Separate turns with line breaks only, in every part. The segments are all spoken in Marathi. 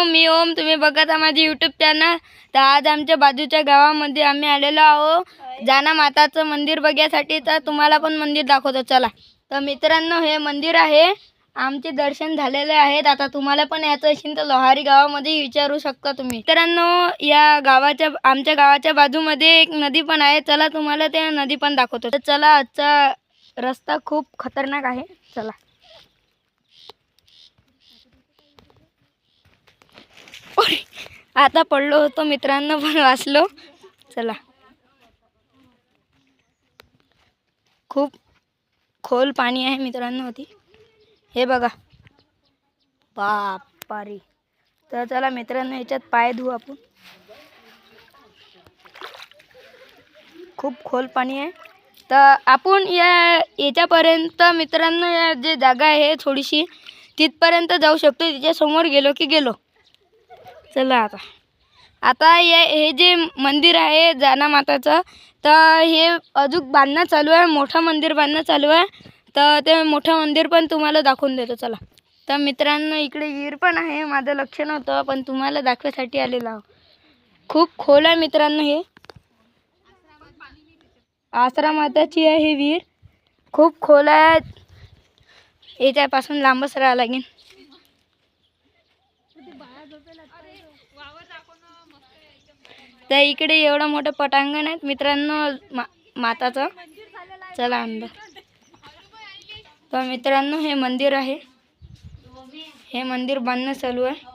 मी ओम, तुम्ही बघत आहात माझी यूट्यूब चॅनल। तर आज आमच्या बाजूच्या गावामध्ये आम्ही आलेलो आहोत जाना माताचं मंदिर बघण्यासाठी। तर तुम्हाला पण मंदिर दाखवतो चला। तर मित्रांनो हे मंदिर आहे, आमचे दर्शन झालेले आहेत। आता तुम्हाला पण यायचं असेल तर लोहारी गावामध्ये विचारू शकता तुम्ही। मित्रांनो या आमच्या गावाच्या बाजूमध्ये एक नदी पण आहे, चला तुम्हाला त्या नदी पण दाखवतो। तर चला, आजचा रस्ता खूप खतरनाक आहे, चला। आता पडलो होतो मित्रांनो, पण वाचलो, चला। खूप खोल पाणी आहे मित्रांनो होती, हे बघा, बापरे। तर चला मित्रांनो याच्यात पाय धुवू आपण, खूप खोल पाणी आहे। तर आपण याच्यापर्यंत मित्रांनो या जे जागा आहे थोडीशी तिथपर्यंत जाऊ शकतो, तिच्या समोर गेलो की गेलो। चला आता हे जे मंदिर आहे जाना माताचं, तर हे अजून बांधणं चालू आहे, मोठं मंदिर बांधणं चालू आहे। तर ते मोठं मंदिर पण तुम्हाला दाखवून देतो चला। तर मित्रांनो इकडे विहीर पण आहे, माझं लक्ष नव्हतं पण तुम्हाला दाखवायसाठी आलेलो आहो। खूप खोल आहे मित्रांनो, हे आसरा माताची आहे ही विहीर, खूप खोल आहे, याच्यापासून लांबच राहावं लागेल। तर इकडे एवढं मोठं पटांगण आहे मित्रांनो माताचं, चला अंदर। तर मित्रांनो हे मंदिर आहे, हे मंदिर बांधणं चालू आहे।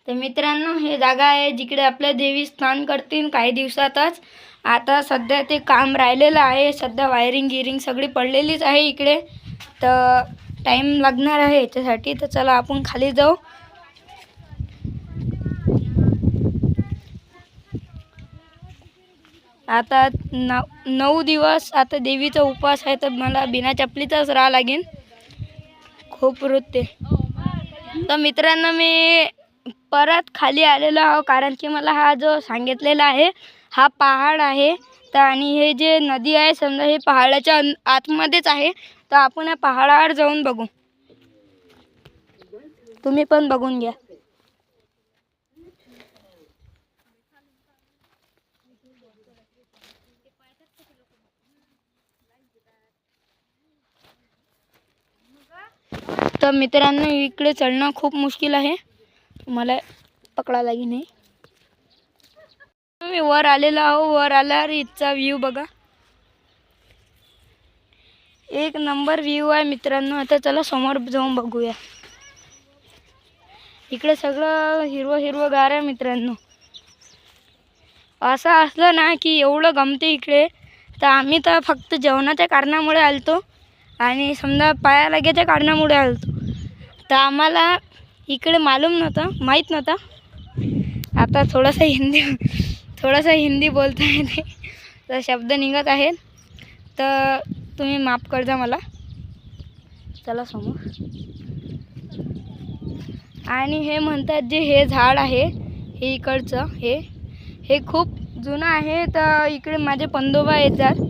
तर मित्रांनो हे जागा आहे जिकडे आपल्या देवी स्नान करतील काही दिवसातच। आता सध्या ते काम राहिलेलं आहे, सध्या वायरिंग गिरिंग सगळी पडलेलीच आहे इकडे, तर टाइम लागणार आहे याच्यासाठी। तर चला आपण खाली जाऊ। आता 9 दिवस आता देवीचा उपवास आहे, तर मला बिना चपलीचाच राहावं लागेल, खूप वृत्ते। तर मित्रांनो मी परत खाली आलेलो आहो, कारण की मला हा जो सांगितलेला आहे हा पहाड आहे। तर आणि हे जे नदी आहे समजा हे पहाडाच्या आतमध्येच आहे, तर आपण या पहाडावर जाऊन बघू, तुम्ही पण बघून घ्या। तर मित्रांनो इकडे चढणं खूप मुश्किल आहे, मला पकडा लागेल नाही। मी वर आलेलो आहो, वर आल्यावर इथचा व्ह्यू बघा, एक नंबर व्ह्यू आहे मित्रांनो। आता चला समोर जाऊन बघूया, इकडे सगळं हिरवं हिरवंगार आहे मित्रांनो। असं असलं ना की एवढं गमते इकडे, तर आम्ही तर फक्त जेवणाच्या कारणामुळे आलतो आणि समजा पाया लागेच्या कारणामुळे आलतो, तर आम्हाला इकडे मालूम नव्हतं, माहीत नव्हतं। आता थोडासा हिंदी बोलता येते, तर शब्द निघत आहेत, तर तुम्ही माफ करजा मला। चला समोर, आणि हे म्हणतात जे हे झाड आहे हे इकडचं हे खूप जुनं आहे। तर इकडे माझे पंदोबा येतात,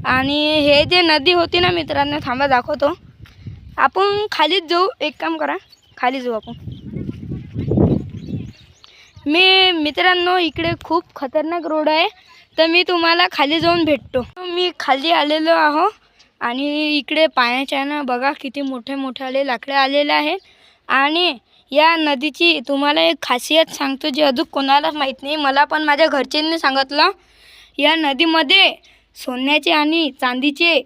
आणि हे जे नदी होती ना मित्रांनो, थांबा दाखवतो, आपण खालीच जाऊ, एक काम करा खाली जाऊ आपण। मित्रांनो इकडे खूप खतरनाक रोड आहे, तर मी तुम्हाला खाली जाऊन भेटतो। मी खाली आलेलो आहो, आणि इकडे पाण्याच्या ना बघा किती मोठे मोठे लाकडे आलेले आहेत। आणि या नदीची तुम्हाला एक खासियत सांगतो जी अजून कोणालाच माहीत नाही, मला पण माझ्या घरच्यांनी सांगितलं। या नदीमध्ये सोन्याचे आणि चांदीचे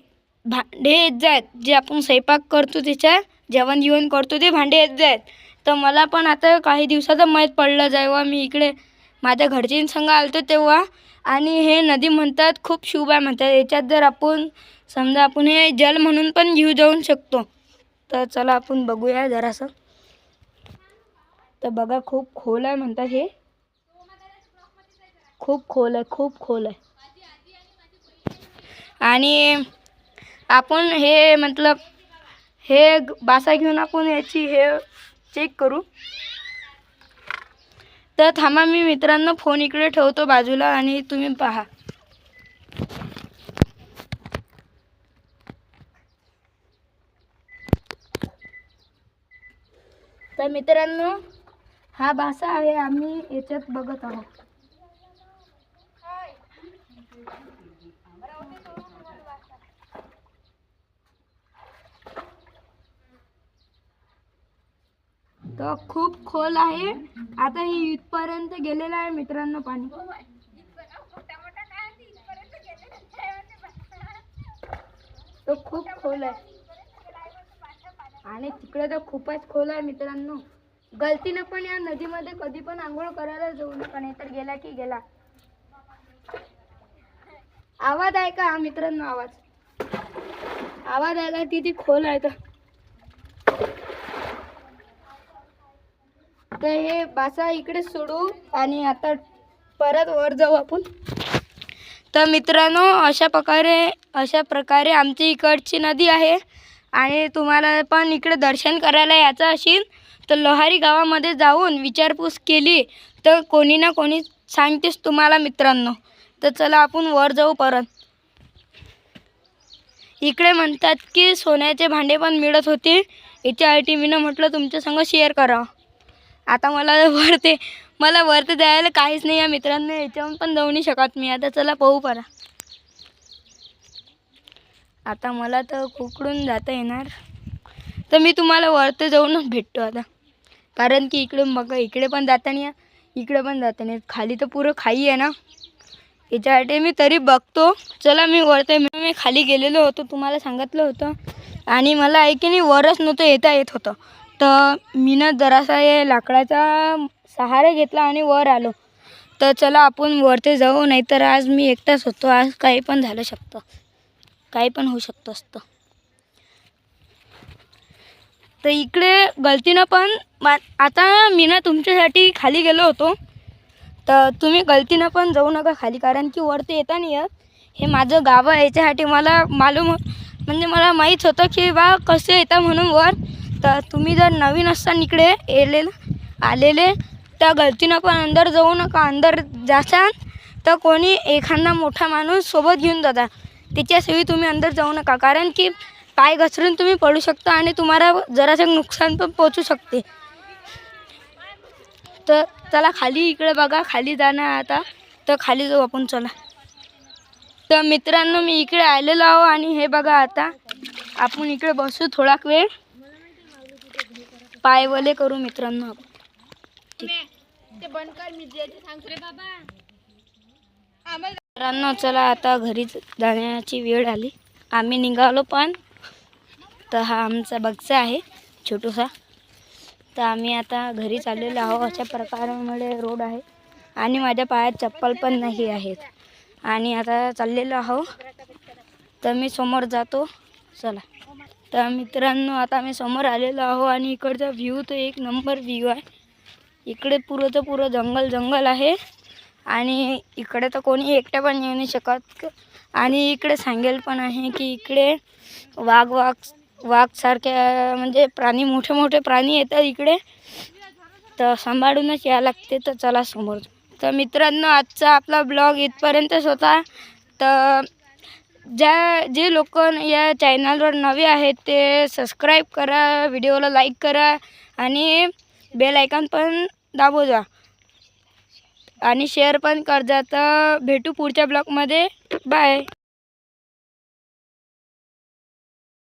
भांडे येत आहेत, जे आपण स्वयंपाक करतो त्याच्यात जेवण जीवन करतो ते भांडे येत आहेत। तर मला पण आता काही दिवसात माहीत पडलं, जेव्हा मी इकडे माझ्या घरच्यांसंग आलतो तेव्हा। आणि हे नदी म्हणतात खूप शुभ आहे म्हणतात, याच्यात जर आपण समजा आपण हे जल म्हणून पण घेऊ जाऊ शकतो। तर चला आपण बघूया जरासं। तर बघा खूप खोल आहे म्हणतात, हे खूप खोल आहे, खूप खोल आहे। आणि आपण हे मतलब हे बासा घेऊन आपण याची हे चेक करू। तर थांबा मी मित्रांनो फोन इकडे ठेवतो बाजूला, आणि तुम्ही पहा। तर मित्रांनो हा बासा आहे, आम्ही याच्यात बघत आहोत. तो खूप खोल आहे. आता हे इथपर्यंत गेलेलं आहे मित्रांनो पाणी. तो खूप खोल आहे आणि तिकडे तर खूपच खोल आहे मित्रांनो. गलतीनं पण या नदीमध्ये कधी पण आंघोळ करायला जाऊ नका, नाहीतर गेला की गेला. आवाज आहे का मित्रांनो? आवाज आला किती खोल आहे. तर हे बासा इकडे सोडू आणि आता परत वर जाऊ आपण. तर मित्रांनो अशा प्रकारे आमची इकडची नदी आहे. आणि तुम्हाला पण इकडे दर्शन करायला यायचं असेल तर लोहारी गावामध्ये जाऊन विचारपूस केली तर कोणी ना कोणी सांगतेच तुम्हाला मित्रांनो. तर चला आपण वर जाऊ परत. इकडे म्हणतात की सोन्याचे भांडे पण मिळत होते. याच्यासाठी मी म्हटलं तुमच्या संग शेअर करावं. आता मला वरती जायला काहीच नाही आहे मित्रांनो, याच्याहून पण जाऊ नाही शकत मी. आता चला पाहू परा. आता मला तर कुकडून जाता येणार, तर मी तुम्हाला वरती जाऊनच भेटतो आता. कारण की इकडून बघा, इकडे पण जाता नाही, इकडे पण जाता नाही. खाली तर पुरं खाई आहे ना, याच्यासाठी मी तरी बघतो. चला मी मी खाली गेलेलो होतो, तुम्हाला सांगितलं होतं. आणि मला आहे की नाही वरच नव्हतं येत होतं. तर मी ना जरासा हे लाकडाचा सहारा घेतला आणि वर आलो. तर चला आपण वरती जाऊ, नाहीतर आज मी एकटाच होतो. आज काही पण झालं शकतं, काही पण होऊ शकतं असतं. तर इकडे गलतीनं पण आता मी ना तुमच्यासाठी खाली गेलो होतो. तर तुम्ही गलतीनं पण जाऊ नका खाली, कारण की वरती येता नाही येत. हे माझं गाव आहे, याच्यासाठी मला मला माहीत होतं की बा कसं येतं म्हणून वर. तर तुम्ही जर नवीन असताना इकडे आलेले तर गलतीनं पण अंदर जाऊ नका. अंदर जासान तर कोणी एखादा मोठा माणूस सोबत घेऊन जाता, त्याच्याशिवाय तुम्ही अंदर जाऊ नका. कारण की पाय घसरून तुम्ही पडू शकता आणि तुम्हाला जरासं नुकसान पण पोचू शकते. तर चला खाली इकडे बघा, खाली जाणं आता. तर खाली जाऊ आपण, चला. तर मित्रांनो मी इकडे आलेलो आहो आणि हे बघा, आता आपण इकडे बसू थोडा वेळ, पाय वले करू मित्रांनो. मित्रांनो चला आता घरी जाण्याची वेळ आली. आम्ही निघालो पण. तर हा आमचा बगसा आहे छोटूसा. तर आम्ही आता घरी चाललेलो आहो. अशा प्रकारे रोड आहे आणि माझ्या पायात चप्पल पण नाही आहेत. आणि आता चाललेलो आहो. तर मी समोर जातो, चला. तर मित्रांनो आता आम्ही समोर आलेलो आहो आणि इकडचा व्ह्यू तर एक नंबर व्ह्यू आहे. इकडे पुरं जंगल आहे आणि इकडे तर कोणी एकटं पण येऊ नाही शकत. आणि इकडे सांगेल पण आहे की इकडे वाघ सारख्या म्हणजे प्राणी, मोठे प्राणी येतात इकडे. तर सांभाळूनच यायला लागते. तर चला समोर. तर मित्रांनो आजचा आपला ब्लॉग इथपर्यंतच होता. तर जे लोक या चॅनलवर नवे आहेत ते सबस्क्राईब करा, व्हिडिओला लाईक करा आणि बेल आयकॉन पण दाबू जा आणि शेअर पण कर जा. तर भेटू पुढच्या ब्लॉगमध्ये. बाय.